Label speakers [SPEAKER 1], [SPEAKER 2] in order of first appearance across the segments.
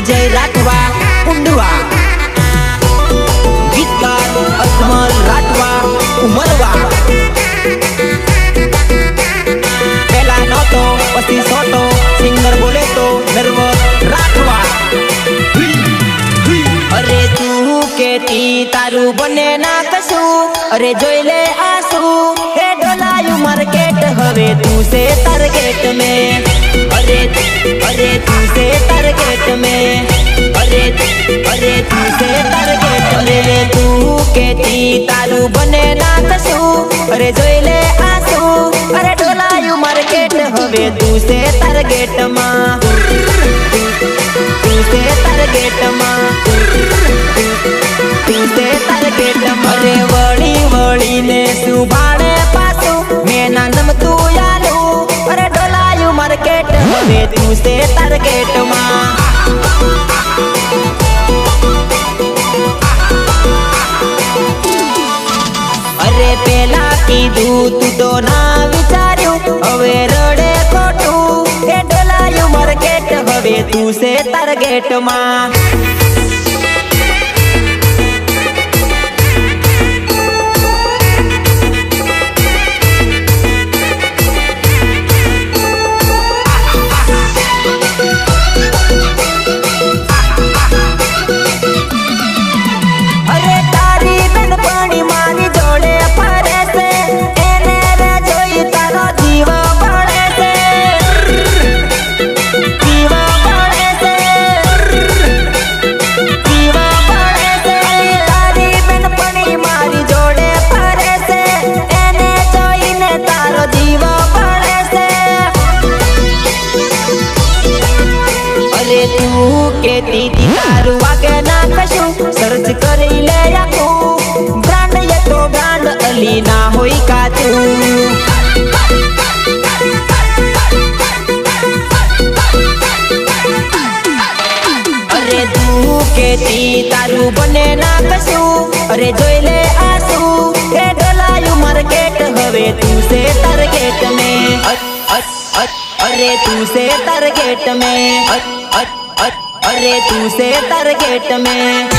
[SPEAKER 1] विजय राठवा उंडवा, गीतकार अजमल राठवा उमरवा। पहला नोटो पसी सोटो, सिंगर बोले तो नर्वस राठवा। अरे तू केती तारू बने ना कसू, अरे जोई ले आंसू हे डोलायू मार्केट हवे तू से टारगेट में। अरे तू से टारगेट में, अरे तू से टारगेट। अरे तू केती तारू बने ना कसू, अरे जोई ले आंसू अरे डोलायू मार्केट हवे तू से टारगेट मां, तू से टारगेट मां, तू से टारगेट मां। अरे वળી वળી ने सुभाणे पासू मेना नम तू यालू, अरे डोलायू मार्केट हवे तू से टारगेट मां। अरे पेला कीधु तू तो ना विचार्यू, हवे रडे खोटू ए डोलायू मार्केट हवे तू से टारगेट मां। केती तारू वागे ना कशू, सर्च करी ले आखू ब्रांड ये तो ब्रांड अली ना होई का तू। अरे तू केती तारू बने ना कशू, अरे जोई ले आंसू हे डोलायू मार्केट हवे तू से टारगेट में। अरे तू से टारगेट में, अरे तू से टारगेट में।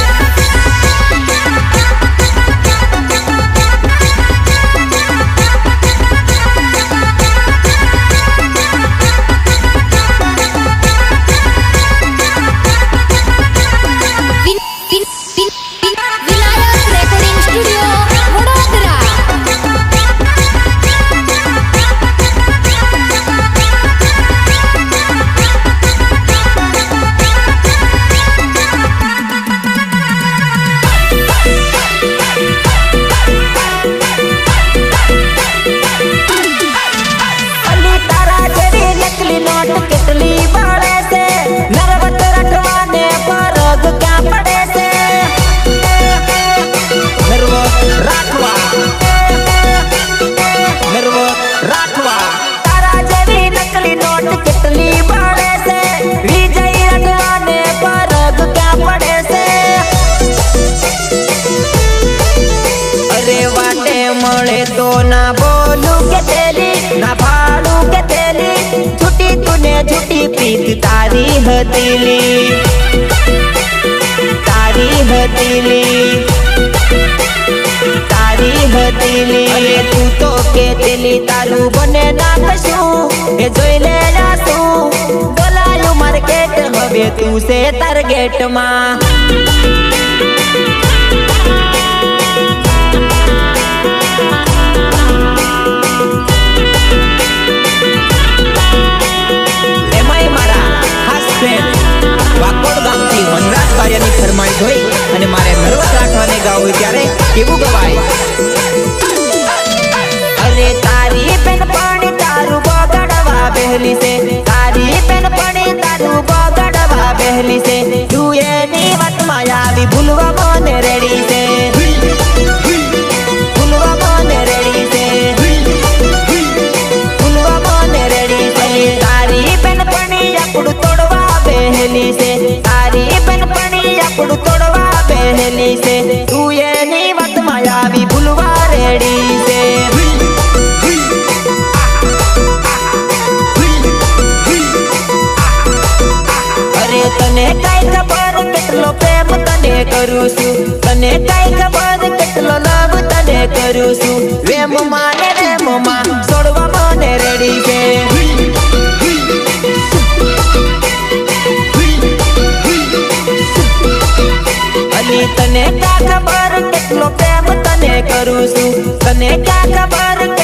[SPEAKER 1] મળે તો ના બોલું કે તેલી, ના ભાડું કે તેલી, છૂટી તુને છૂટી પ્રીત તારી હતીલી, તારી હતીલી, તારી હતીલી। અરે તું તો કે તેલી તારું બને ના કશું એ જોઈ લે જાસું, બોલાયું માર્કેટ હવે તું છે ટાર્ગેટ માં। ફરમાઈશ હોય અને મારે નર્વસ રાખવાને ગાવું ત્યારે કેવું ગવાય। અરે તારી પેન પાણી તારું બગડવા બેહલી છે, તારી પેન પાણી તારું બગડવા બેહલી છે, તું એની વાતમાં આવી ભૂલવા મને રેડી છે, ભૂલવા મને રેડી છે, ભૂલવા મને રેડી છે। તારી પેન પાણી આપણું તોડવા બેહલી છે, તારી પેન પાણી આપણું તોડવા બેહલી છે, તું એની વાતમાં આવી ભૂલવા રેડી છે। તને કરું છું તને કઈ ખબર કેટલો લવ તને કરું છું વેમ માને રે મમા છોડવા મને રેડી છે અલી તને ક્યાં ખબર કેટલો પ્રેમ તને કરું છું તને ક્યાં ખબર